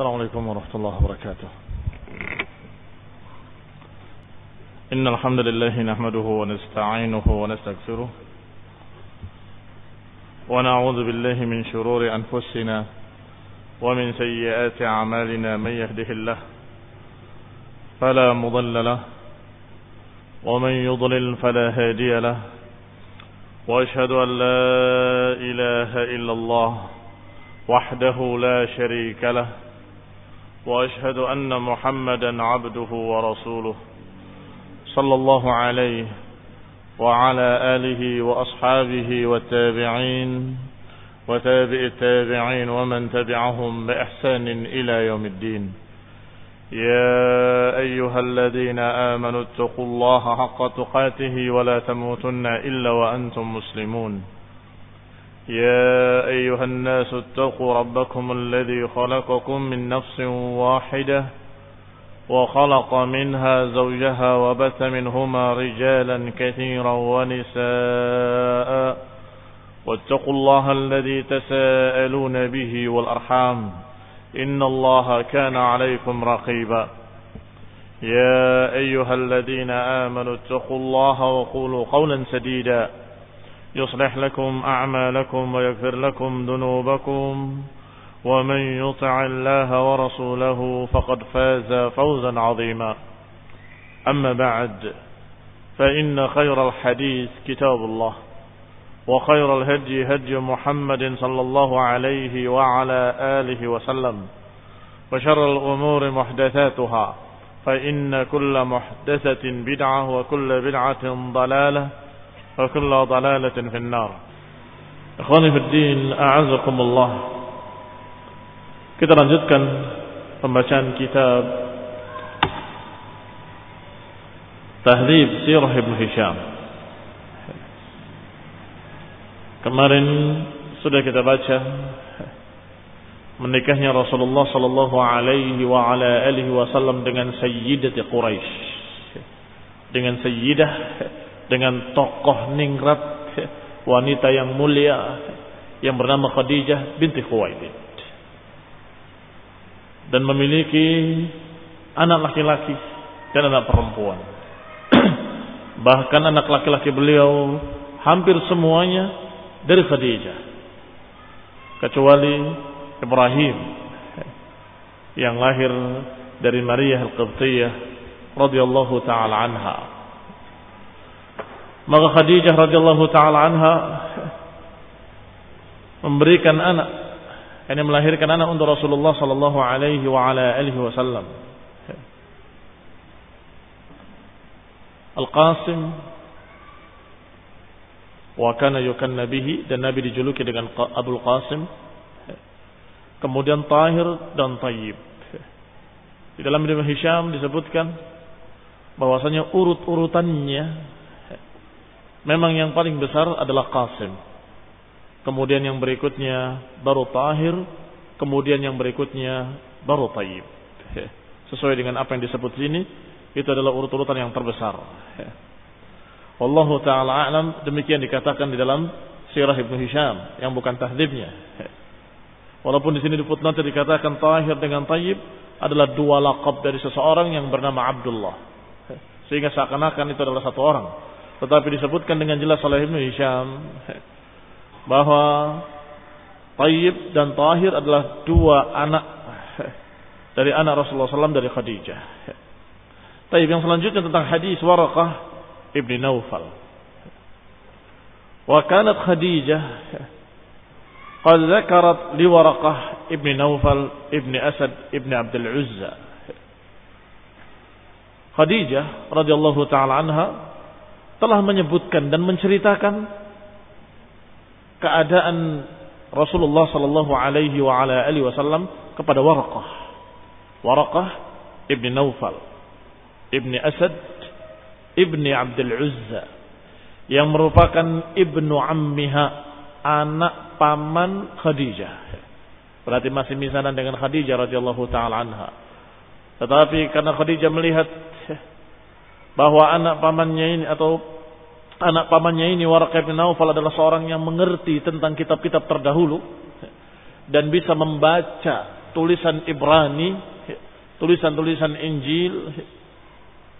السلام عليكم ورحمة الله وبركاته. إن الحمد لله نحمده ونستعينه ونستغفره ونعوذ بالله من شرور أنفسنا ومن سيئات أعمالنا. من يهده الله فلا مضل له ومن يضلل فلا هادي له، وأشهد أن لا إله إلا الله وحده لا شريك له، وأشهد أن محمدا عبده ورسوله صلى الله عليه وعلى آله وأصحابه والتابعين وتابع التابعين ومن تبعهم بإحسان إلى يوم الدين. يا أيها الذين آمنوا اتقوا الله حق تقاته ولا تموتن إلا وأنتم مسلمون. يا أيها الناس اتقوا ربكم الذي خلقكم من نفس واحدة وخلق منها زوجها وبث منهما رجالا كثيرا ونساء، واتقوا الله الذي تساءلون به والأرحام إن الله كان عليكم رقيبا. يا أيها الذين آمنوا اتقوا الله وقولوا قولا سديدا يصلح لكم أعمالكم ويغفر لكم ذنوبكم، ومن يطع الله ورسوله فقد فاز فوزا عظيما. أما بعد، فإن خير الحديث كتاب الله، وخير الهدي هدي محمد صلى الله عليه وعلى آله وسلم، وشر الأمور محدثاتها، فإن كل محدثة بدعة وكل بدعة ضلالة وكل ضلالة في النار. Ikhwani fi din, a'azakumullah. Kita lanjutkan pembacaan kitab Tahdhib Sirah Ibn Hisham. Kemarin sudah kita baca menikahnya Rasulullah sallallahu alaihi wa ala alihi wasallam dengan sayyidati Quraisy, dengan sayyidah, dengan tokoh ningrat, wanita yang mulia yang bernama Khadijah binti Khuwailid, dan memiliki anak laki-laki dan anak perempuan. Bahkan anak laki-laki beliau hampir semuanya dari Khadijah, kecuali Ibrahim yang lahir dari Maria Al-Qibtiyah radhiyallahu taala anha. Maka Khadijah radhiyallahu taala anha memberikan anak, yakni melahirkan anak untuk Rasulullah sallallahu alaihi wa ala alihi wasallam. Al-Qasim, wa kana yukanna bihi, dan Nabi dijuluki dengan Abul Qasim. Kemudian Tahir dan Tayyib. Di dalam Ibn Hisham disebutkan bahwasanya urut-urutannya memang yang paling besar adalah Qasim, kemudian yang berikutnya baru Tahir, kemudian yang berikutnya baru Tayyib. Sesuai dengan apa yang disebut sini, itu adalah urut-urutan yang terbesar. Wallahu ta'ala a'lam, demikian dikatakan di dalam Sirah Ibn Hisham yang bukan tahdhibnya. Walaupun di sini di footnote dikatakan Tahir dengan Tayyib adalah dua laqab dari seseorang yang bernama Abdullah, sehingga seakan-akan itu adalah satu orang. Tetapi disebutkan dengan jelas oleh Ibn Hisham bahwa Tayyib dan Tahir adalah dua anak dari anak Rasulullah SAW dari Khadijah. Tayyib, yang selanjutnya tentang hadis Waraqah ibni Naufal. Wa kanat Khadijah qad dzakarat li Waraqah ibni Naufal ibni Asad ibni Abdul Uzza. Khadijah radhiyallahu taala anha telah menyebutkan dan menceritakan keadaan Rasulullah sallallahu alaihi wa ala alihi wasallam kepada Waraqah. Waraqah ibni Naufal ibni Asad ibni Abdul Uzza, yang merupakan ibnu ammiha, anak paman Khadijah. Berarti masih misanan dengan Khadijah radhiyallahu taala anha. Tetapi karena Khadijah melihat bahwa anak pamannya ini Waraqah bin Naufal adalah seorang yang mengerti tentang kitab-kitab terdahulu dan bisa membaca tulisan Ibrani, tulisan-tulisan Injil,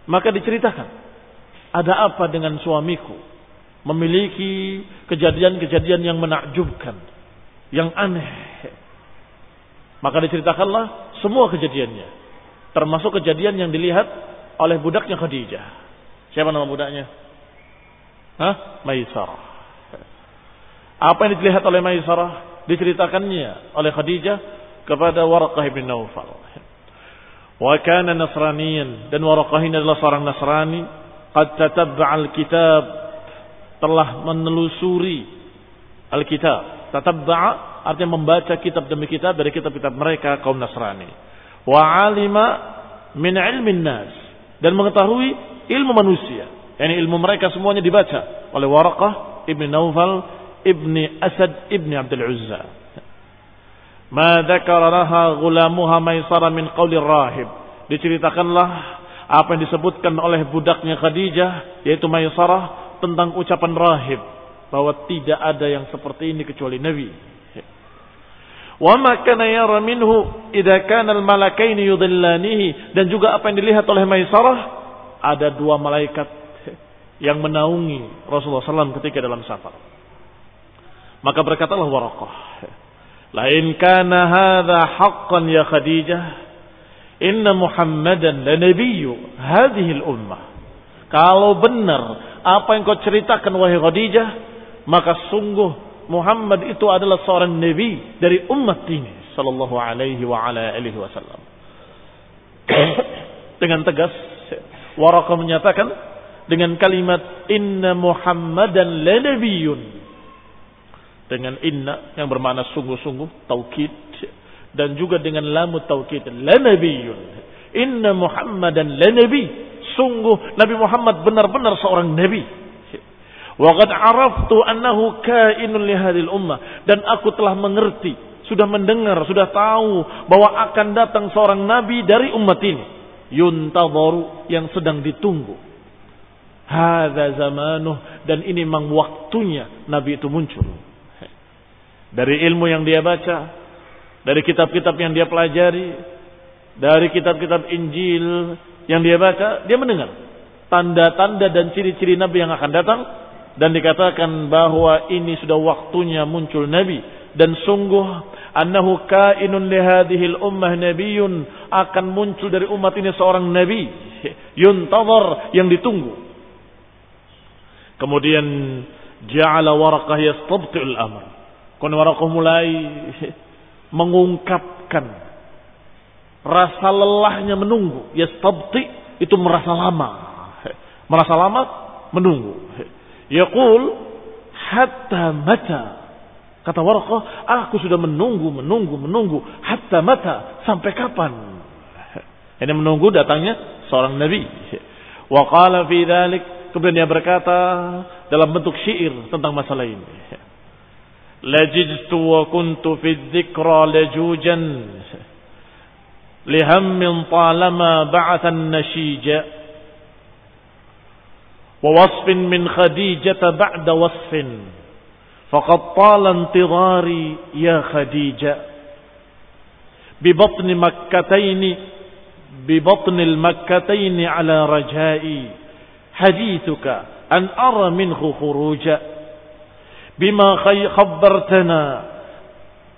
maka diceritakan, ada apa dengan suamiku? Memiliki kejadian-kejadian yang menakjubkan, yang aneh. Maka diceritakanlah semua kejadiannya, termasuk kejadian yang dilihat oleh budaknya Khadijah. Siapa nama budaknya? Maisarah. Apa yang dilihat oleh Maisarah diceritakannya oleh Khadijah kepada Waraqah bin Naufal. Wa kana nasraniyan, dan Waraqah ini adalah seorang Nasrani. Qad tatabba'a al-kitab, telah menelusuri al-kitab. Tatabba'a artinya membaca kitab demi kitab dari kitab-kitab mereka kaum Nasrani. Wa 'alima min 'ilmin nas, dan mengetahui ilmu manusia. Yani ilmu mereka semuanya dibaca oleh Waraqah ibn Naufal ibni Asad ibni Abdul Uzza. Ma dzakara laha ghulamuha Maisarah min qawli rahib. Diceritakanlah apa yang disebutkan oleh budaknya Khadijah, yaitu Maisarah, tentang ucapan rahib, bahwa tidak ada yang seperti ini kecuali Nabi. Wa ma kana yara minhu idza kana al-malakain yudillanihi, dan juga apa yang dilihat oleh Maisarah, ada dua malaikat yang menaungi Rasulullah SAW ketika dalam safar. Maka berkatalah Waraqah, la in kana hadza haqqan ya Khadijah, inna Muhammadan la nabiyyu hadhihi al-ummah. Kalau benar apa yang kau ceritakan wahai Khadijah, maka sungguh Muhammad itu adalah seorang nabi dari umat ini sallallahu alaihi wa ala alihi wasallam. Dengan tegas Waraqah menyatakan dengan kalimat inna Muhammadan la nabiyyun, dengan inna yang bermakna sungguh-sungguh, taukid, dan juga dengan lamu taukid, la nabiyyun, inna Muhammadan la nabi, sungguh Nabi Muhammad benar-benar seorang nabi. Wa qad araftu annahu kainun li hadhil ummah, dan aku telah mengerti, sudah mendengar, sudah tahu bahwa akan datang seorang nabi dari umat ini, yuntadharu, yang sedang ditunggu. Hadza zamanuh, dan ini memang waktunya nabi itu muncul. Dari ilmu yang dia baca, dari kitab-kitab yang dia pelajari, dari kitab-kitab Injil yang dia baca, dia mendengar tanda-tanda dan ciri-ciri nabi yang akan datang, dan dikatakan bahwa ini sudah waktunya muncul nabi, dan sungguh annahu kainun li hadhil ummah nabiyyun, akan muncul dari umat ini seorang nabi, yuntazar, yang ditunggu. Kemudian ja'ala Waraqah yastabti'ul amr. Kemudian Waraqah mulai mengungkapkan rasa lelahnya menunggu. Yastabti itu merasa lama. Merasa lama menunggu. Yaqul hatta mata. Kata Waraqah, aku sudah menunggu hatta mata, sampai kapan? Ini menunggu datangnya seorang nabi. Wa qala fi dzalik, kemudian dia berkata dalam bentuk syair tentang masalah ini. Lajidtu wa kuntu fi dzikra lajujan lihammin talama ba'athan nashija wa wasfin min khadijata ba'da wasfin faqad tala intidhari ya khadija ببطن المكتين على رجائي حديثك أن أرى منه خروجا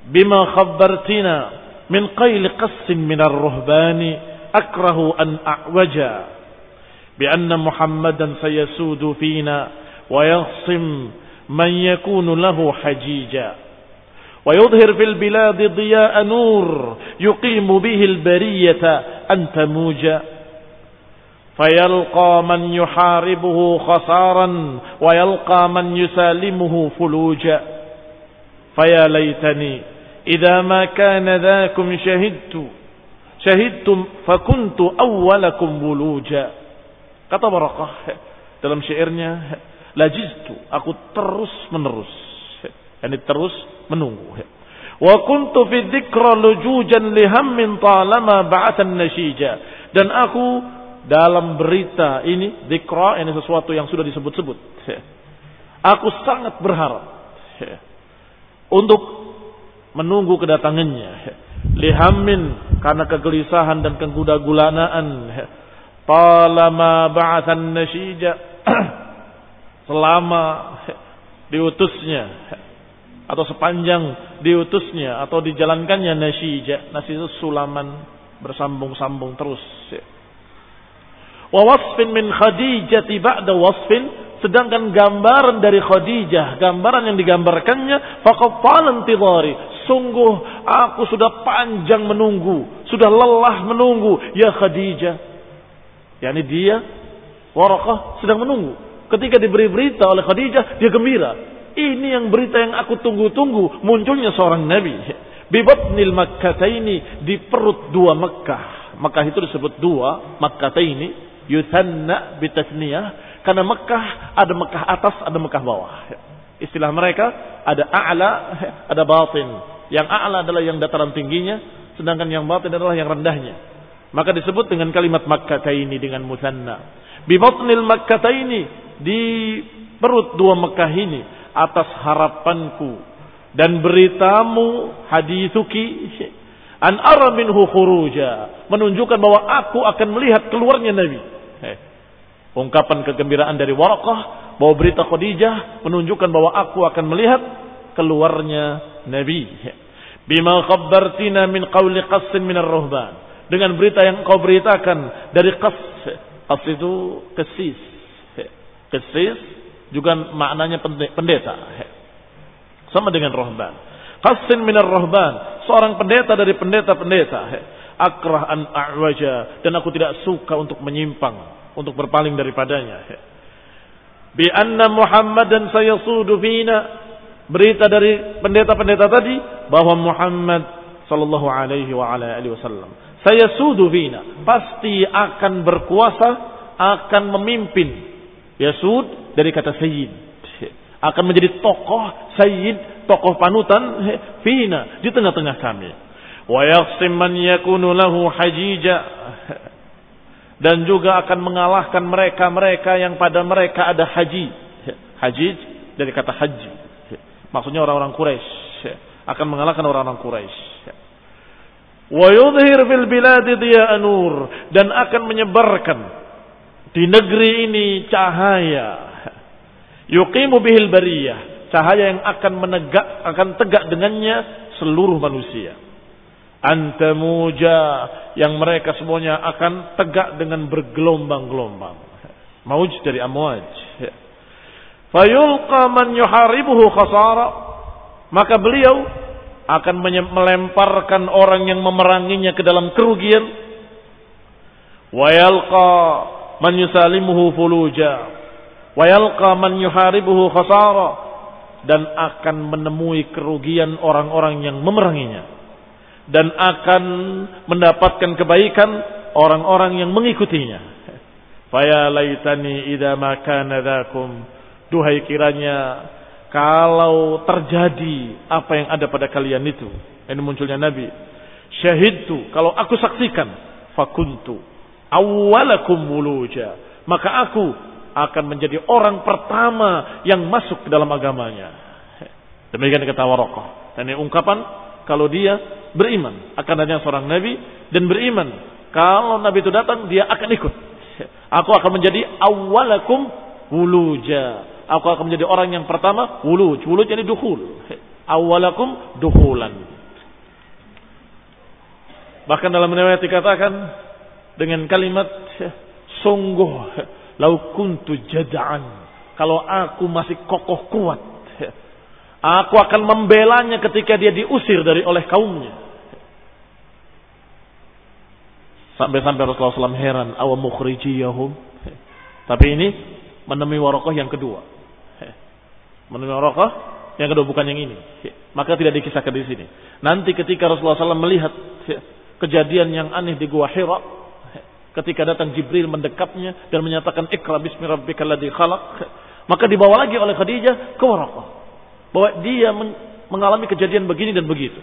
بما خبرتنا من قيل قس من الرهبان أكره أن أعوجا بأن محمدا سيسود فينا ويخصم من يكون له حجيجا ويظهر في البلاد ضياء نور يقيم به البرية أن تموج فيلقى من يحاربه خسارا ويلقى من يسالمه فلوجا فيا ليتني إذا ما كان ذاكم شهدتم فكنت أولكم ولوجا. Kata Waraqah dalam syairnya, lajiztu, aku terus menerus, yani terus menunggu. Wa kuntu fi dzikra lujujan lihammin talama ba'athan nashija, dan aku dalam berita ini, dzikra ini sesuatu yang sudah disebut-sebut, aku sangat berharap untuk menunggu kedatangannya. Lihammin, karena kegelisahan dan kegundagulanaan. Talama ba'athan nasyija, selama diutusnya atau sepanjang diutusnya atau dijalankannya nasyija. Nasyija itu sulaman bersambung-sambung terus. Wa wasfin min Khadijati ba'da wasfin, sedangkan gambaran dari Khadijah, gambaran yang digambarkannya, faqad tala intidhari, sungguh aku sudah panjang menunggu, sudah lelah menunggu ya Khadijah. yakni dia Waraqah sedang menunggu. Ketika diberi berita oleh Khadijah, dia gembira. Ini yang berita yang aku tunggu-tunggu, munculnya seorang nabi. Bibatnil Makkataini, di perut dua Makkah. Makkah itu disebut dua Makkataini, yuthanna bitasniyah, karena Makkah ada Makkah atas, ada Makkah bawah. Istilah mereka ada a'la, ada batin. Yang a'la adalah yang dataran tingginya, sedangkan yang batin adalah yang rendahnya. Maka disebut dengan kalimat Makkataini dengan musanna. Bibatnil Makkataini, di perut dua Makkah ini, atas harapanku dan beritamu, hadithuki an ara minhu khuruja, menunjukkan bahwa aku akan melihat keluarnya Nabi. Ungkapan kegembiraan dari Waraqah bahwa berita Khadijah menunjukkan bahwa aku akan melihat keluarnya Nabi. Bima khabbartina min qawli qassin min ar-ruhban, dengan berita yang kau beritakan dari Qass. Qass itu kesis. Kesis juga maknanya pendeta. Sama dengan rohban. Qassin min ar-ruhban, seorang pendeta dari pendeta-pendeta. Akrah an a'waja, dan aku tidak suka untuk menyimpang, untuk berpaling daripadanya. Bi anna Muhammadan sayasudu fina, berita dari pendeta-pendeta tadi bahwa Muhammad sallallahu alaihi wa ala alihi wasallam sayasudu fina, pasti akan berkuasa, akan memimpin. Yasud dari kata sayyid, akan menjadi tokoh sayyid, tokoh panutan fina, di tengah-tengah kami. Wa yaqsim man yakunu lahu hajija, dan juga akan mengalahkan mereka-mereka yang pada mereka ada haji. Hajij dari kata haji, maksudnya orang-orang Quraisy, akan mengalahkan orang-orang Quraisy. Wa yudhhir fil bilad diya nur, dan akan menyebarkan di negeri ini cahaya. Yuqimu bihil bariyah, cahaya yang akan tegak dengannya seluruh manusia. Antamuja, yang mereka semuanya akan tegak dengan bergelombang-gelombang. Mauj dari amwaj. Fayulqa man yuharibuhu khasara, maka beliau akan melemparkan orang yang memeranginya ke dalam kerugian. Wa yalqa man yusalimuhu fuluja, wa yalqa man yuharibuhu khasara, dan akan menemui kerugian orang-orang yang memeranginya, dan akan mendapatkan kebaikan orang-orang yang mengikutinya. Faya laitani idza ma kana dzakum, duhai kiranya kalau terjadi apa yang ada pada kalian itu, ini munculnya Nabi. Syahidtu, kalau aku saksikan, fakuntu awwalakum wuluja, maka aku akan menjadi orang pertama yang masuk ke dalam agamanya. Demikian kata Waraqah. Dan ini ungkapan kalau dia beriman akan adanya seorang Nabi, dan beriman kalau Nabi itu datang dia akan ikut. Aku akan menjadi awwalakum wuluja, aku akan menjadi orang yang pertama. Wuluj, wuluj jadi dukhul. Awwalakum dukhulan. Bahkan dalam riwayat dikatakan dengan kalimat sungguh lau kuntu jada'an, kalau aku masih kokoh kuat, aku akan membelanya ketika dia diusir oleh kaumnya. Sampai-sampai Rasulullah SAW heran, awa mukhrijiyahum. Tapi ini menemui Waraqah yang kedua. Menemui Waraqah yang kedua, bukan yang ini. Maka tidak dikisahkan di sini. Nanti ketika Rasulullah SAW melihat kejadian yang aneh di Gua Hira, ketika datang Jibril mendekapnya dan menyatakan Iqra bismi rabbikal ladzi khalaq, maka dibawa lagi oleh Khadijah ke Waraqah bahwa dia mengalami kejadian begini dan begitu.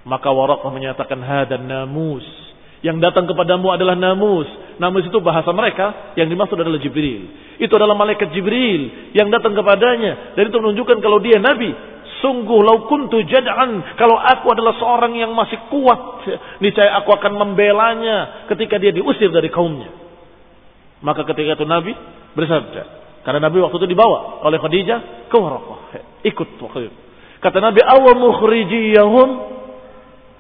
Maka Waraqah menyatakan hadan namus, yang datang kepadamu adalah namus. Namus itu bahasa mereka, yang dimaksud adalah Jibril. Itu adalah malaikat Jibril yang datang kepadanya, dan itu menunjukkan kalau dia nabi. Sungguh lau kuntu jad'an, kalau aku adalah seorang yang masih kuat, niscaya aku akan membelanya ketika dia diusir dari kaumnya. Maka ketika itu Nabi bersabda, karena Nabi waktu itu dibawa oleh Khadijah ke Waraqah, ikut waktu itu. Kata Nabi, awa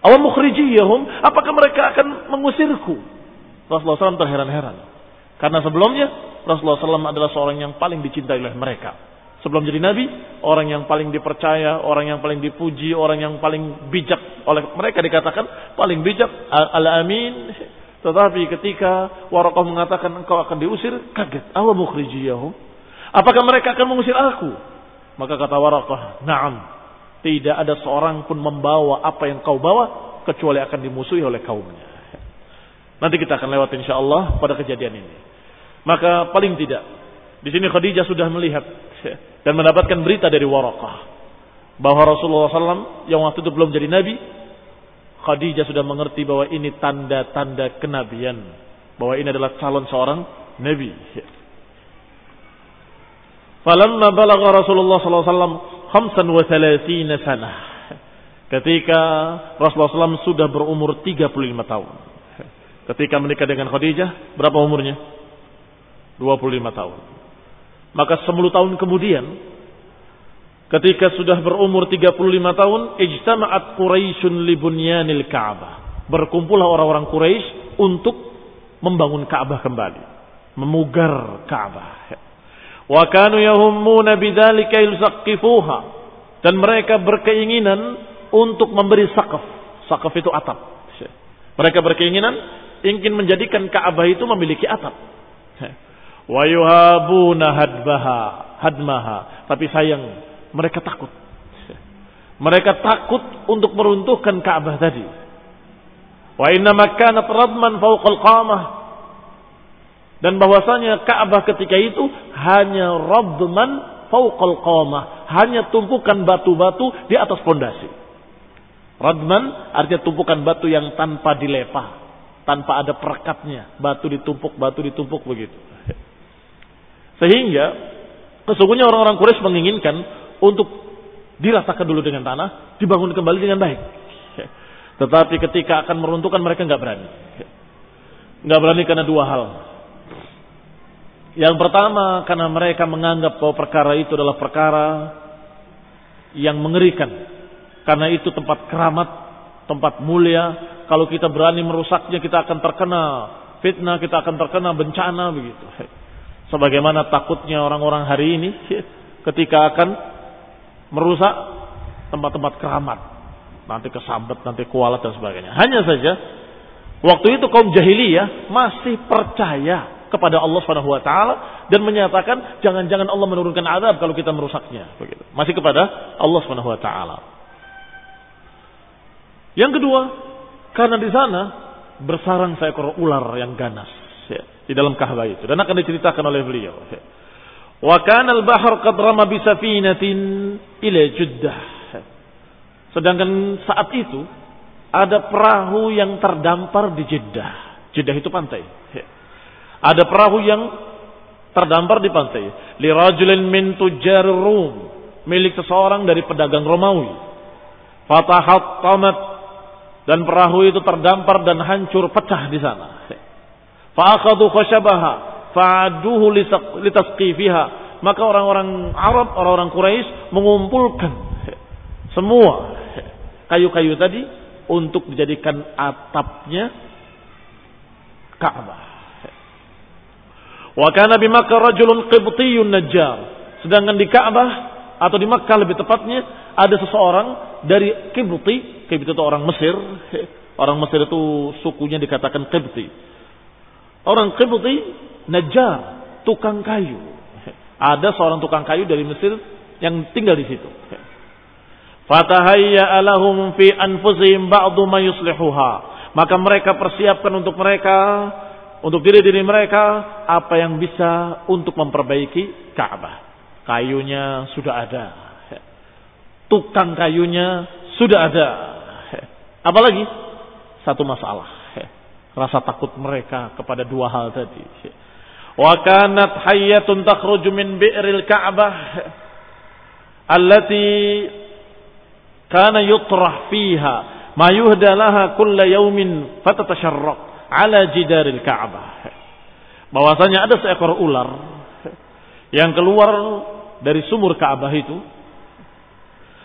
mukhrijiyahum, apakah mereka akan mengusirku? Rasulullah SAW terheran-heran. Karena sebelumnya Rasulullah SAW adalah seorang yang paling dicintai oleh mereka. Sebelum jadi Nabi, orang yang paling dipercaya, orang yang paling dipuji, orang yang paling bijak oleh mereka dikatakan paling bijak, al-amin. Tetapi ketika Waraqah mengatakan engkau akan diusir, kaget. Awa mukhrijiyahum, apakah mereka akan mengusir aku? Maka kata Waraqah, na'am. Tidak ada seorang pun membawa apa yang kau bawa kecuali akan dimusuhi oleh kaumnya. Nanti kita akan lewat insyaallah pada kejadian ini. Maka paling tidak di sini Khadijah sudah melihat dan mendapatkan berita dari Waraqah bahwa Rasulullah SAW yang waktu itu belum jadi Nabi, Khadijah sudah mengerti bahwa ini tanda-tanda kenabian, bahwa ini adalah calon seorang Nabi. Falamma balagha Rasulullah SAW 35 sanah, ketika Rasulullah SAW sudah berumur 35 tahun. Ketika menikah dengan Khadijah, berapa umurnya? 25 tahun. Maka 10 tahun kemudian, ketika sudah berumur 35 tahun, ijtama'at Quraisyun li bunyanil Ka'bah. Berkumpullah orang-orang Quraisy untuk membangun Ka'bah kembali, memugar Ka'bah. Wa kanu yahummuna bidzalika yusaqqifuha, dan mereka berkeinginan untuk memberi saqaf. Saqaf itu atap. Mereka berkeinginan ingin menjadikan Ka'bah itu memiliki atap. Wa yuhabuna hadmaha, tapi sayang mereka takut. Mereka takut untuk meruntuhkan Ka'bah tadi. Wa inna makanat radman fawqal qamah, dan bahwasanya Ka'bah ketika itu hanya radman fawqal qamah, hanya tumpukan batu-batu di atas pondasi. Radman artinya tumpukan batu yang tanpa dilepah, tanpa ada perekatnya, batu ditumpuk begitu. Sehingga sesungguhnya orang-orang Quraisy menginginkan untuk diratakan dulu dengan tanah, dibangun kembali dengan baik. Tetapi ketika akan meruntuhkan mereka nggak berani. Nggak berani karena dua hal. Yang pertama karena mereka menganggap bahwa perkara itu adalah perkara yang mengerikan. Karena itu tempat keramat, tempat mulia. Kalau kita berani merusaknya, kita akan terkena fitnah, kita akan terkena bencana begitu. Sebagaimana takutnya orang-orang hari ini ketika akan merusak tempat-tempat keramat, nanti kesambet, nanti kualat dan sebagainya. Hanya saja waktu itu kaum jahiliyah masih percaya kepada Allah Subhanahu wa taala dan menyatakan jangan-jangan Allah menurunkan azab kalau kita merusaknya begitu. Masih kepada Allah Subhanahu wa taala. Yang kedua, karena di sana bersarang seekor ular yang ganas di dalam Ka'bah itu, dan akan diceritakan oleh beliau. Wa kana al-bahr qad rama bi safinatin ila Jeddah. Sedangkan saat itu ada perahu yang terdampar di Jeddah. Jeddah itu pantai. Ada perahu yang terdampar di pantai. Li rajulin min tujjar Rum, milik seseorang dari pedagang Romawi. Fatahattamat, dan perahu itu terdampar dan hancur, pecah di sana. Fa'akhadhu khashabaha fa'aduhu litasqifiha, maka orang-orang Arab, orang-orang Quraisy mengumpulkan semua kayu-kayu tadi untuk dijadikan atapnya Ka'bah. Wa kana bi Makkah rajulun qibtiyyun najjar, sedangkan di Ka'bah atau di Makkah lebih tepatnya ada seseorang dari Qibti. Qibti itu orang Mesir. Orang Mesir itu sukunya dikatakan Qibti. Orang Qibti najjar, tukang kayu. Ada seorang tukang kayu dari Mesir yang tinggal di situ. Fatahayya lahum fi anfusihim ba'du ma yuslihuha, maka mereka persiapkan untuk diri-diri mereka apa yang bisa untuk memperbaiki Ka'bah. Kayunya sudah ada, tukang kayunya sudah ada. Apalagi satu masalah, rasa takut mereka kepada dua hal tadi. Wa kanat hayyatun takhruju min bi'ril Ka'bah allati kana yutrah fiha ma yuhda laha kulla yaumin fatatasharraq ala jidaril Ka'bah. Bahwasanya ada seekor ular yang keluar dari sumur Ka'bah itu,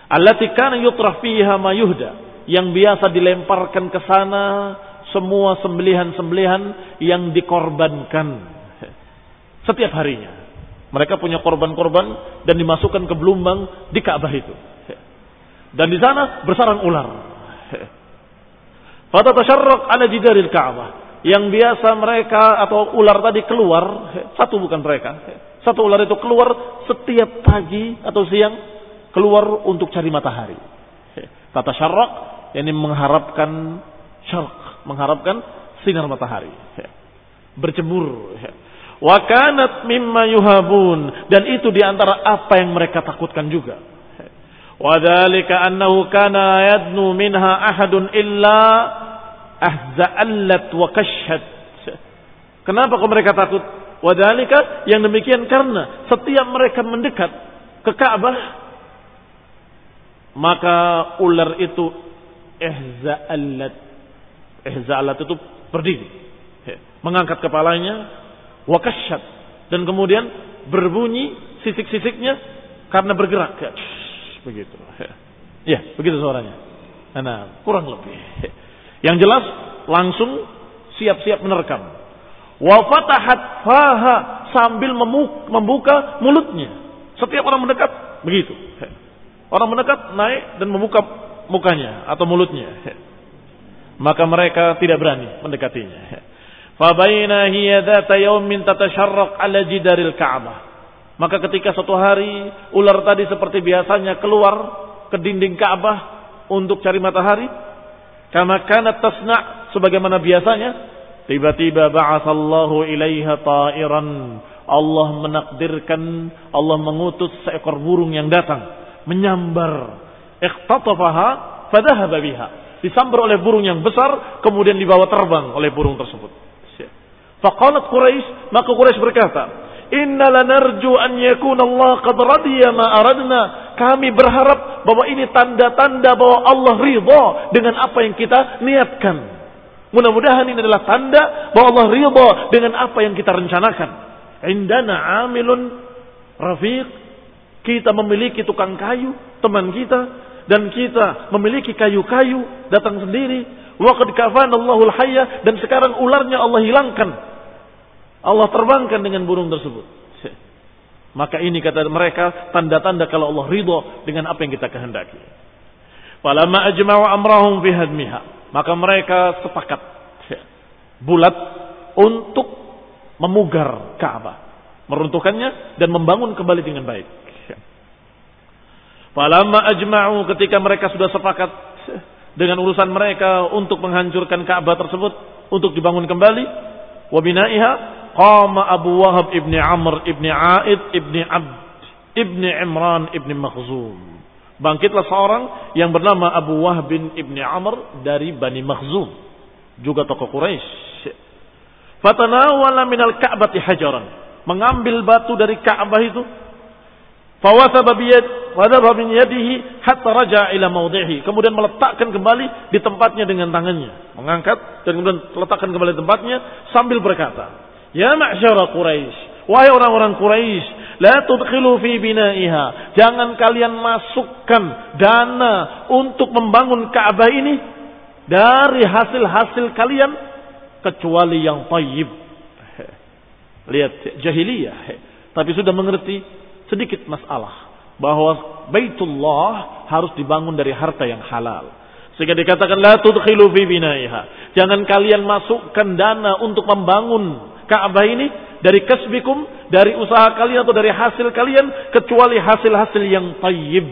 allati kana yutrah fiha ma yuhda, yang biasa dilemparkan ke sana semua sembelihan-sembelihan yang dikorbankan setiap harinya. Mereka punya korban-korban dan dimasukkan ke belumbang di Ka'bah itu. Dan di sana bersarang ular. Fatatasharraq ala jidaril Ka'bah. Yang biasa mereka atau ular tadi keluar, satu bukan mereka. Satu ular itu keluar setiap pagi atau siang, keluar untuk cari matahari. Tatasharraq, yakni mengharapkan syarq, mengharapkan sinar matahari. Berjemur. Wa kanat mimma yuhabun, dan itu diantara apa yang mereka takutkan juga. Wa dzalika annahu kana yadnu minha ahadun illa ahza'allat wa kashhat. Kenapa kok mereka takut? Wa dzalika, yang demikian karena setiap mereka mendekat ke Ka'bah, maka ular itu ihza'allat itu berdiri, mengangkat kepalanya, wakashat, dan kemudian berbunyi sisik-sisiknya karena bergerak. Begitu. Ya, begitu suaranya. Nah, kurang lebih. Yang jelas langsung siap-siap menerkam. Wa fatahat faha, sambil membuka mulutnya. Setiap orang mendekat begitu. Orang mendekat naik dan membuka mukanya atau mulutnya. Maka mereka tidak berani mendekatinya. Fabaina hiya dzata yaumin tatasharraq ala jidaril Ka'bah. Maka ketika suatu hari ular tadi seperti biasanya keluar ke dinding Ka'bah untuk cari matahari, kama kanat tasna', sebagaimana biasanya, tiba-tiba ba'atsallahu ilaiha ta'iran. Allah menakdirkan, Allah mengutus seekor burung yang datang menyambar. Iqtatafaha fadhahaba biha. Disambar oleh burung yang besar, kemudian dibawa terbang oleh burung tersebut. Faqalat Quraisy, maka Quraisy berkata, "Inna lanarju an yakuna Allah qad radiya ma aradna." Kami berharap bahwa ini tanda-tanda bahwa Allah ridha dengan apa yang kita niatkan. Mudah-mudahan ini adalah tanda bahwa Allah ridha dengan apa yang kita rencanakan. Indana amilun rafiq, kita memiliki tukang kayu, teman kita, dan kita memiliki kayu-kayu datang sendiri. Wa qad kafana Allahul hayya, dan sekarang ularnya Allah hilangkan. Allah terbangkan dengan burung tersebut. Maka ini kata mereka tanda-tanda kalau Allah ridha dengan apa yang kita kehendaki. Falamma ajma'u amrahum fi hadmiha, maka mereka sepakat bulat untuk memugar Ka'bah, meruntuhkannya dan membangun kembali dengan baik. Falamma ajma'u, ketika mereka sudah sepakat dengan urusan mereka untuk menghancurkan Ka'bah tersebut, untuk dibangun kembali, wa bina'iha, qama Abu Wahab ibni Amr ibni Aid ibni Abd ibni Imran ibni Makhzum. Bangkitlah seorang yang bernama Abu Wahab bin ibni Amr dari Bani Makhzum, juga tokoh Quraisy. Fatanawala minal Ka'bati hajaran, mengambil batu dari Ka'bah itu. Fawasaba min yadihi hatta raja ila mawdihi, kemudian meletakkan kembali di tempatnya dengan tangannya, mengangkat dan kemudian letakkan kembali di tempatnya sambil berkata, "Ya ma'syara Quraisy, wahai orang-orang Quraisy, la tudkhilu fi bina'iha, jangan kalian masukkan dana untuk membangun Ka'bah ini dari hasil-hasil kalian kecuali yang thayyib." Lihat jahiliyah, tapi sudah mengerti sedikit masalah bahwa Baitullah harus dibangun dari harta yang halal. Sehingga dikatakan la tudkhilu fi bina'iha, jangan kalian masukkan dana untuk membangun Ka'bah ini dari kasbikum, dari usaha kalian atau dari hasil kalian, kecuali hasil-hasil yang thayyib,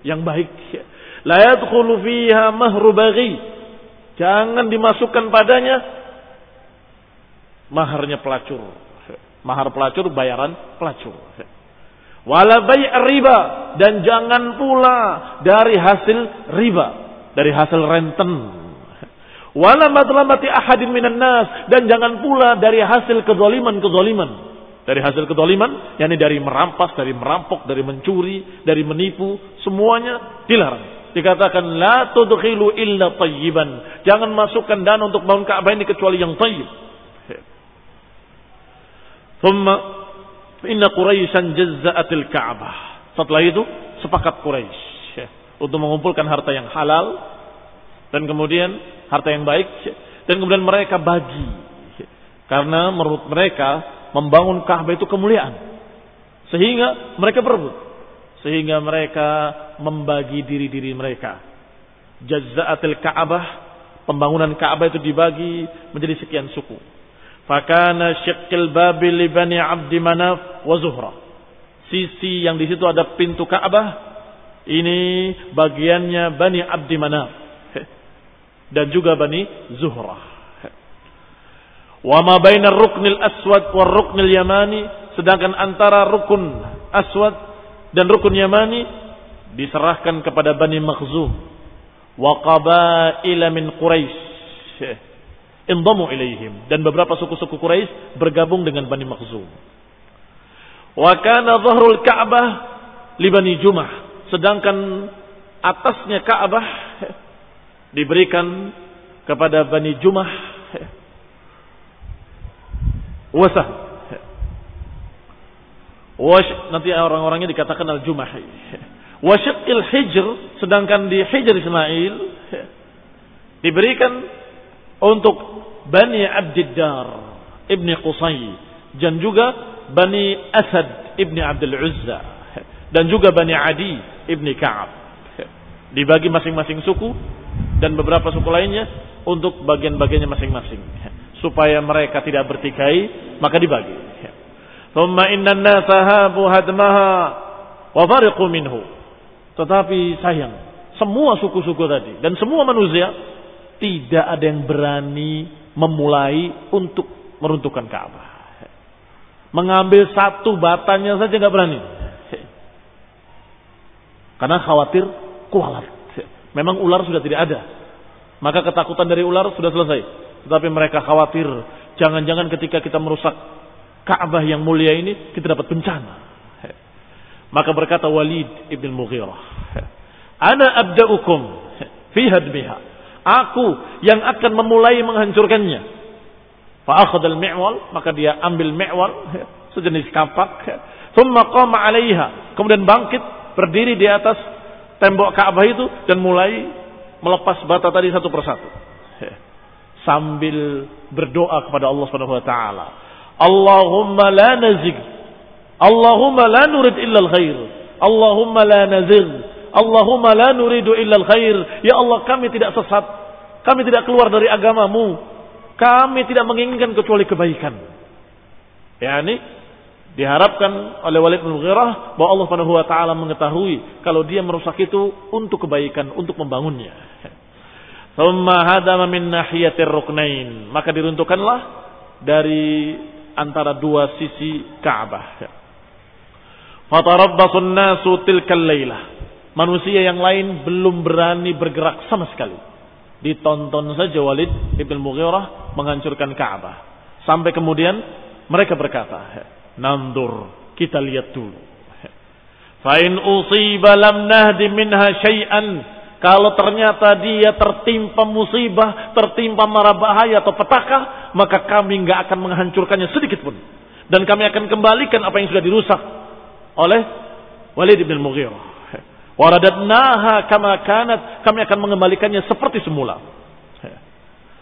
yang baik. La yadkhulu fiha mahru baghi, jangan dimasukkan padanya maharnya pelacur. Mahar pelacur, bayaran pelacur. Wala bai' riba, dan jangan pula dari hasil riba, dari hasil renten. Wala madlamati ahadin minan nas, dan jangan pula dari hasil kezaliman. Dari hasil kezaliman, yakni dari merampas, dari merampok, dari mencuri, dari menipu, semuanya dilarang. dikatakan la tudkhilu illa tayyiban. Jangan masukkan dana untuk bangun Ka'bah ini kecuali yang tayyib. Thumma inna Quraisyan jazza'atil Ka'bah. Setelah itu sepakat Quraisy untuk mengumpulkan harta yang halal dan kemudian harta yang baik dan kemudian mereka bagi. Karena menurut mereka membangun Ka'bah itu kemuliaan. Sehingga mereka berebut. Sehingga mereka membagi diri-diri mereka. Jazza'atil Ka'bah, pembangunan Ka'bah itu dibagi menjadi sekian suku. Fakana syiqqil babi li Bani Abdi Manaf wa Zuhra. Sisi yang di situ ada pintu Ka'bah, ini bagiannya Bani Abdi Manaf dan juga Bani Zuhra. Wa ma bainar ruknil aswad war ruknil yamani, sedangkan antara rukun aswad dan rukun yamani diserahkan kepada Bani Makhzum wa qabaila min Quraisy indamu ilaihim, dan beberapa suku-suku Quraisy bergabung dengan Bani Makhzum. Wa kana dhahrul Ka'bah li Bani Jumah, sedangkan atasnya Ka'bah diberikan kepada Bani Jumah wasah. Nanti orang-orangnya dikatakan al-Jumahi. Wasyiqil Hijr, sedangkan di Hijr Ismail diberikan untuk Bani Abdiddar Ibni Qusay dan juga Bani Asad Ibni Abdul Uzza dan juga Bani Adi Ibni Ka'ab. Dibagi masing-masing suku dan beberapa suku lainnya untuk bagian-bagiannya masing-masing supaya mereka tidak bertikai, maka dibagi. Thumma inna an-nasa habu hadmaha wa fariqu minhu. Tetapi sayang, semua suku-suku tadi dan semua manusia tidak ada yang berani memulai untuk meruntuhkan Ka'bah. Mengambil satu batanya saja enggak berani. Karena khawatir kualat. Memang ular sudah tidak ada. Maka ketakutan dari ular sudah selesai. Tetapi mereka khawatir, jangan-jangan ketika kita merusak Ka'bah yang mulia ini, kita dapat bencana. Maka berkata Walid ibn Mughirah, ana abda'ukum fi hadbiha. Aku yang akan memulai menghancurkannya. Fa'akhadha al-mi'wal, maka dia ambil mi'wal, sejenis kapak. Thumma qama 'alaiha, kemudian bangkit, berdiri di atas tembok Ka'bah itu dan mulai melepas bata tadi satu persatu. Sambil berdoa kepada Allah Subhanahu wa taala. Allahumma la nazig. Allahumma la nurid illa al-khair. Allahumma la nazig. Allahumma la nuridu illa al-khair. Ya Allah, kami tidak sesat. Kami tidak keluar dari agamamu. Kami tidak menginginkan kecuali kebaikan. Yani diharapkan oleh Walid bin Mughirah bahwa Allah Subhanahu wa taala mengetahui kalau dia merusak itu untuk kebaikan, untuk membangunnya. Thumma hadama min nahiyatir ruknain, maka diruntuhkanlah dari antara dua sisi Ka'bah. Fatarabbasun nasu tilkal lailah. Manusia yang lain belum berani bergerak sama sekali. Ditonton saja Walid ibn Mughirah menghancurkan Ka'bah. Sampai kemudian mereka berkata, "Nandur, kita lihat dulu. Fa in usiba lam nahdi minha syai'an." Kalau ternyata dia tertimpa musibah, tertimpa mara bahaya atau petaka, maka kami enggak akan menghancurkannya sedikit pun. Dan kami akan kembalikan apa yang sudah dirusak oleh Walid bin Mughirah. Waradatnaha kama kanat, kami akan mengembalikannya seperti semula.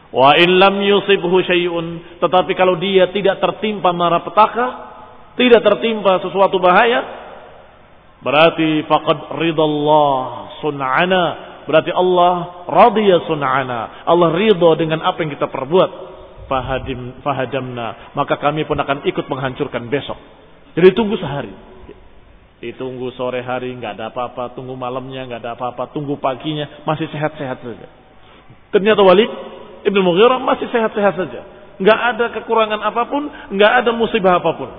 Wa in lam yusibhu syai'un, tetapi kalau dia tidak tertimpa mara petaka, tidak tertimpa sesuatu bahaya, berarti faqad ridallah sun'ana, berarti Allah radhiya sun'ana, Allah ridha dengan apa yang kita perbuat. Fahadamna, maka kami pun akan ikut menghancurkan besok. Jadi tunggu sehari, ditunggu sore hari nggak ada apa-apa, tunggu malamnya nggak ada apa-apa, tunggu paginya masih sehat-sehat saja. Ternyata Walid ibn Mughirah masih sehat-sehat saja, nggak ada kekurangan apapun, nggak ada musibah apapun.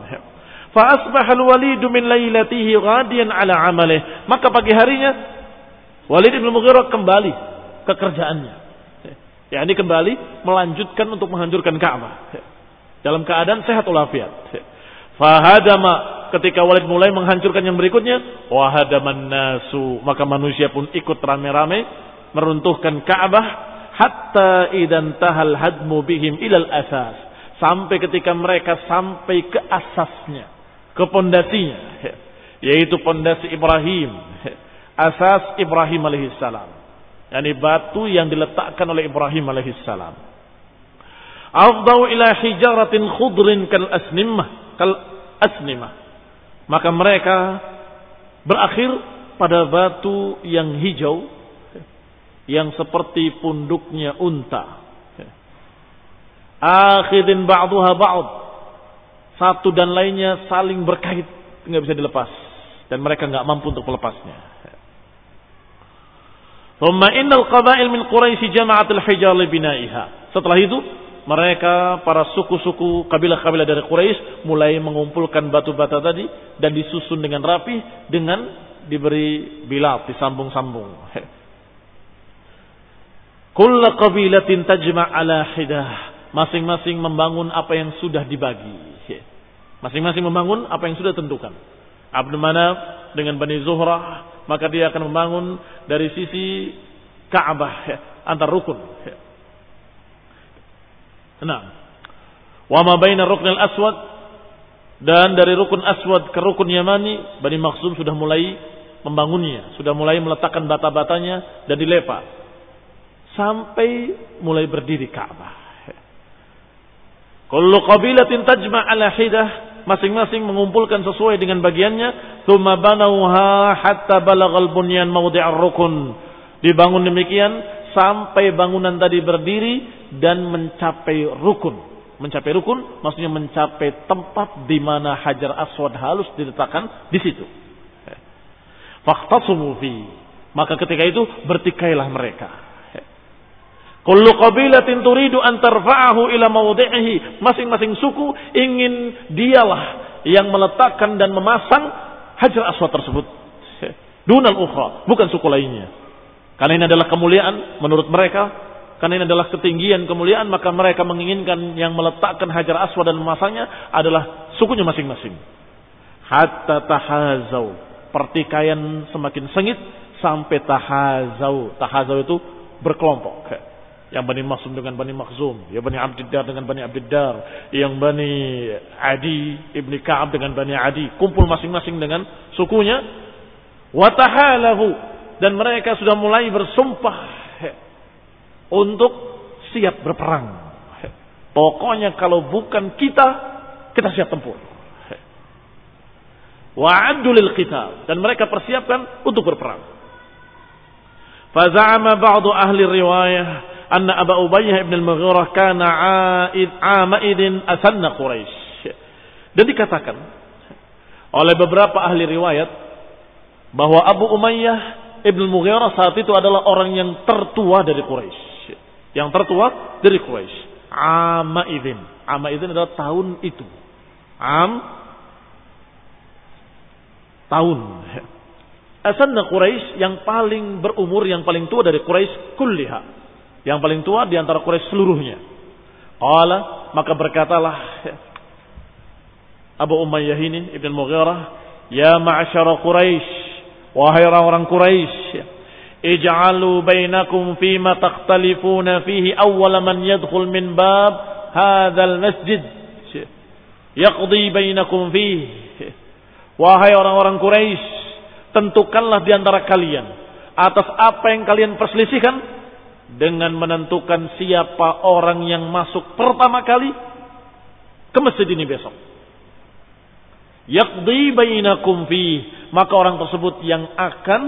Fa asbahal Walid min lailatihi ghadiyan ala amalih, maka pagi harinya Walid ibn Mughirah kembali ke kerjaannya. Ya, ini kembali melanjutkan untuk menghancurkan Ka'bah dalam keadaan sehat walafiat. Fahadama ketika Walid mulai menghancurkan yang berikutnya, wahadaman nasu, maka manusia pun ikut rame-rame meruntuhkan Ka'bah hatta idan tahal hadmu bihim ilal asas, sampai ketika mereka sampai ke asasnya, ke pondasinya, yaitu pondasi Ibrahim, asas Ibrahim alaihissalam, yakni batu yang diletakkan oleh Ibrahim alaihissalam. Afdau ila hijaratin khudrin kal asnimah, maka mereka berakhir pada batu yang hijau yang seperti punduknya unta. Akhidin ba'duha ba'd, satu dan lainnya saling berkait, nggak bisa dilepas, dan mereka nggak mampu untuk melepasnya. Thumma innal qabail min Quraisy jama'atul hijar li bina'iha. Setelah itu mereka para suku-suku kabilah-kabilah dari Quraisy mulai mengumpulkan batu-bata tadi dan disusun dengan rapi dengan diberi bilat, disambung-sambung. Kullu qabilatin tajma' ala hidah, masing-masing membangun apa yang sudah dibagi. Masing-masing membangun apa yang sudah tentukan. Abdul Manaf dengan Bani Zuhrah, maka dia akan membangun dari sisi Ka'bah, antar rukun. Nah, wa ma baina ruknil aswad, dan dari rukun aswad ke rukun yamani, Bani Makhzum sudah mulai membangunnya, sudah mulai meletakkan bata-batanya dan dilepa sampai mulai berdiri Ka'bah. Kullu qabilatin tajma' ala hidah, masing-masing mengumpulkan sesuai dengan bagiannya. Tsumma banauha hatta balagal bunyan mawdi'ar rukun, dibangun demikian sampai bangunan tadi berdiri dan mencapai rukun. Mencapai rukun maksudnya mencapai tempat di mana Hajar Aswad halus diletakkan di situ. Faqtasumu fi, maka ketika itu bertikailah mereka. Kullu qabilatin turidu an tarfa'ahu ila mawdi'ihi, masing-masing suku ingin dialah yang meletakkan dan memasang Hajar Aswad tersebut. Dunal ukhra, bukan suku lainnya. Karena ini adalah kemuliaan menurut mereka, karena ini adalah ketinggian kemuliaan, maka mereka menginginkan yang meletakkan Hajar Aswad dan memasangnya adalah sukunya masing-masing. Hatta tahazau, pertikaian semakin sengit sampai tahazau. Tahazau itu berkelompok. Yang Bani Makhzum dengan Bani Makhzum, yang Bani Abdiddar dengan Bani Abdiddar, yang Bani Adi ibni Ka'ab dengan Bani Adi, kumpul masing-masing dengan sukunya. Wa tahalahu, dan mereka sudah mulai bersumpah untuk siap berperang. Pokoknya kalau bukan kita siap tempur. Wa addu lil qital, dan mereka persiapkan untuk berperang. Fa za'ama ba'du ahli riwayah anna Abu Ubayyah ibn al-Mughirah kana 'amaidin asanna Quraisy. Dan dikatakan oleh beberapa ahli riwayat bahwa Abu Umayyah ibn al-Mughirah saat itu adalah orang yang tertua dari Quraisy. Yang tertua dari Quraisy. 'Amaidin. 'Amaidin adalah tahun itu. Tahun. Asanna Quraisy, yang paling berumur, yang paling tua dari Quraisy kulliha. Yang paling tua di antara Quraisy seluruhnya. Qala, maka berkatalah Abu Umayyah ini Ibn Mughirah, ya ma'asyara Quraisy, wahai orang-orang Quraisy, ij'alu bainakum fima takhtalifuna fihi awwala man yadkhul min bab hadzal masjid yaqdi bainakum fihi. Wahai orang-orang Quraisy, tentukanlah di antara kalian atas apa yang kalian perselisihkan dengan menentukan siapa orang yang masuk pertama kali ke masjid ini besok. Yaqdi bainakum fi, maka orang tersebut yang akan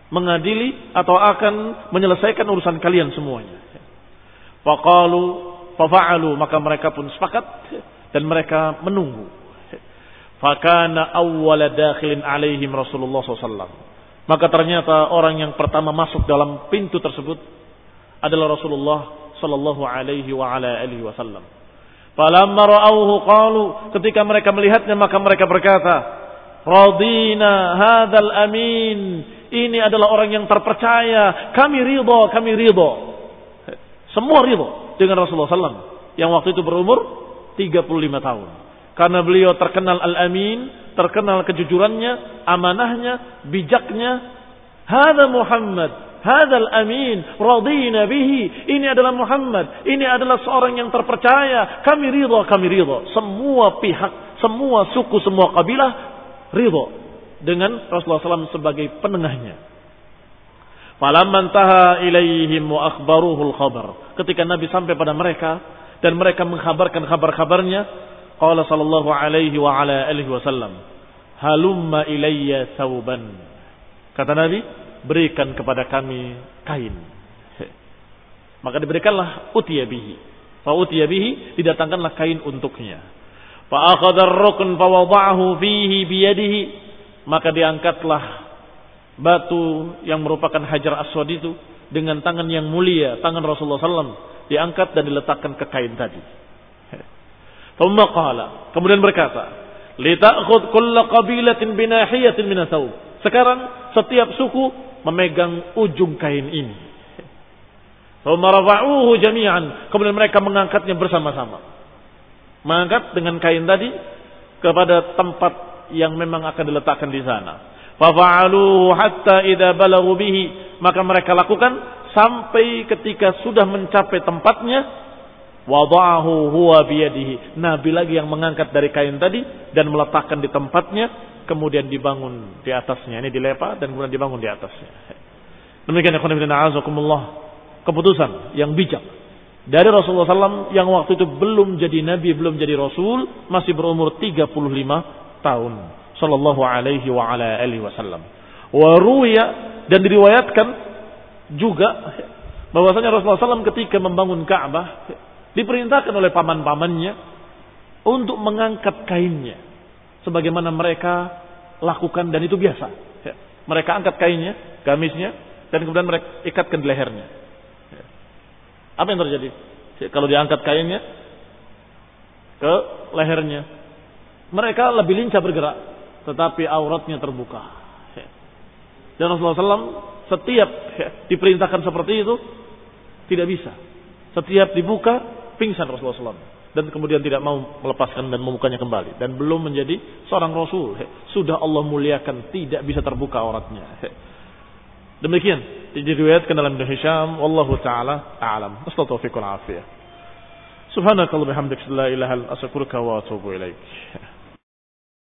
mengadili atau akan menyelesaikan urusan kalian semuanya. Faqalu fafa'alu, maka mereka pun sepakat dan mereka menunggu. Fakana awwala dakhilin alaihim Rasulullah SAW. Maka ternyata orang yang pertama masuk dalam pintu tersebut adalah Rasulullah sallallahu alaihi wa ala alihi wasallam. Falamma ra'awhu qalu, ketika mereka melihatnya maka mereka berkata, radina hadzal amin, ini adalah orang yang terpercaya, kami ridha. Semua ridha dengan Rasulullah sallallahu, yang waktu itu berumur 35 tahun. Karena beliau terkenal al-amin, terkenal kejujurannya, amanahnya, bijaknya. Hada Muhammad, hada al-amin, radina bihi. Ini adalah Muhammad, ini adalah seorang yang terpercaya. Kami ridha. Semua pihak, semua suku, semua kabilah ridha dengan Rasulullah SAW sebagai penengahnya. Falamman taha ilaihim wa akhbaruhul khabar. Ketika Nabi sampai pada mereka dan mereka mengkhabarkan kabar-kabarnya, qala sallallahu alaihi wa ala alihi wasallam, halumma ilayya thawban. Kata Nabi, berikan kepada kami kain. Maka diberikanlah utiya bihi. Fa utiya bihi, didatangkanlah kain untuknya. Fa akhadha ar-rukn fa wada'ahu fihi biyadihi. Maka diangkatlah batu yang merupakan hajar aswad itu dengan tangan yang mulia, tangan Rasulullah SAW, diangkat dan diletakkan ke kain tadi. Thumma qala, kemudian berkata, lita'khudh kulla qabilatin binahiyatin min athawb. Sekarang setiap suku memegang ujung kain ini. Thumma rafa'uhu jami'an, kemudian mereka mengangkatnya bersama-sama. Mengangkat dengan kain tadi kepada tempat yang memang akan diletakkan di sana. Fafa'aluhu hatta idza balaghu bihi, maka mereka lakukan sampai ketika sudah mencapai tempatnya, wada'ahu huwa biyadihi. Nabi lagi yang mengangkat dari kain tadi dan meletakkan di tempatnya, kemudian dibangun di atasnya. Ini dilepa dan kemudian dibangun di atasnya. Demikian ya khonibina a'azakumullah, keputusan yang bijak dari Rasulullah SAW yang waktu itu belum jadi nabi, belum jadi rasul, masih berumur 35 tahun. Sallallahu alaihi wa ala alihi wasallam. Wa ruya, dan diriwayatkan juga bahwasanya Rasulullah SAW ketika membangun Ka'bah diperintahkan oleh paman-pamannya untuk mengangkat kainnya sebagaimana mereka lakukan, dan itu biasa. Mereka angkat kainnya, gamisnya, dan kemudian mereka ikatkan di lehernya. Apa yang terjadi kalau diangkat kainnya ke lehernya? Mereka lebih lincah bergerak, tetapi auratnya terbuka. Dan Rasulullah SAW setiap diperintahkan seperti itu tidak bisa. Setiap dibuka pingsan Rasulullah SAW, dan kemudian tidak mau melepaskan dan membukanya kembali, dan belum menjadi seorang Rasul. Sudah Allah muliakan, tidak bisa terbuka auratnya. Demikian diriwayatkan dalam Ibnu Hisham. Wallahu taala a'lam. Astagfirullahaladzim. Subhanakallahumma bihamdika la ilaha illa anta astaghfiruka wa atubu ilaik.